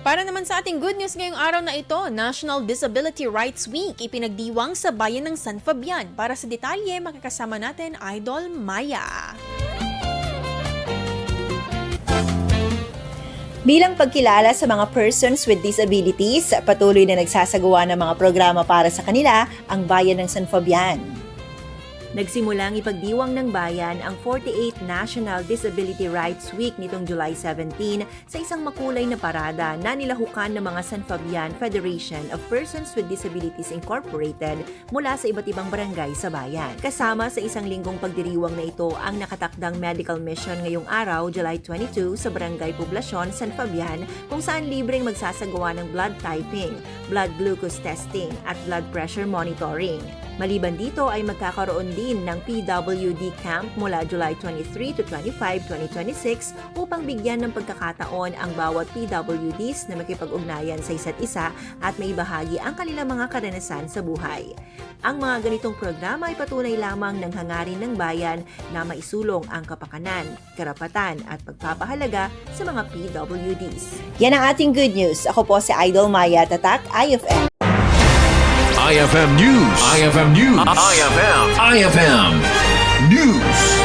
Para naman sa ating good news ngayong araw na ito, National Disability Rights Week ipinagdiwang sa bayan ng San Fabian. Para sa detalye, makakasama natin Idol Maya. Bilang pagkilala sa mga persons with disabilities, patuloy na nagsasagawa ng mga programa para sa kanila ang bayan ng San Fabian. Nagsimulang ipagdiwang ng bayan ang 48th National Disability Rights Week nitong July 17 sa isang makulay na parada na nilahukan ng mga San Fabian Federation of Persons with Disabilities Incorporated mula sa iba't ibang barangay sa bayan. Kasama sa isang linggong pagdiriwang na ito ang nakatakdang medical mission ngayong araw, July 22, sa Barangay Poblacion, San Fabian, kung saan libreng magsasagawa ng blood typing, blood glucose testing at blood pressure monitoring. Maliban dito ay magkakaroon din ng PWD camp mula July 23 to 25, 2026 upang bigyan ng pagkakataon ang bawat PWDs na makipag-ugnayan sa isa't isa at may bahagi ang kanilang mga karanasan sa buhay. Ang mga ganitong programa ay patunay lamang ng hangarin ng bayan na maisulong ang kapakanan, karapatan at pagpapahalaga sa mga PWDs. Yan ang ating good news. Ako po si Idol Maya Tatak, IFM. IFM News. IFM News. IFM News.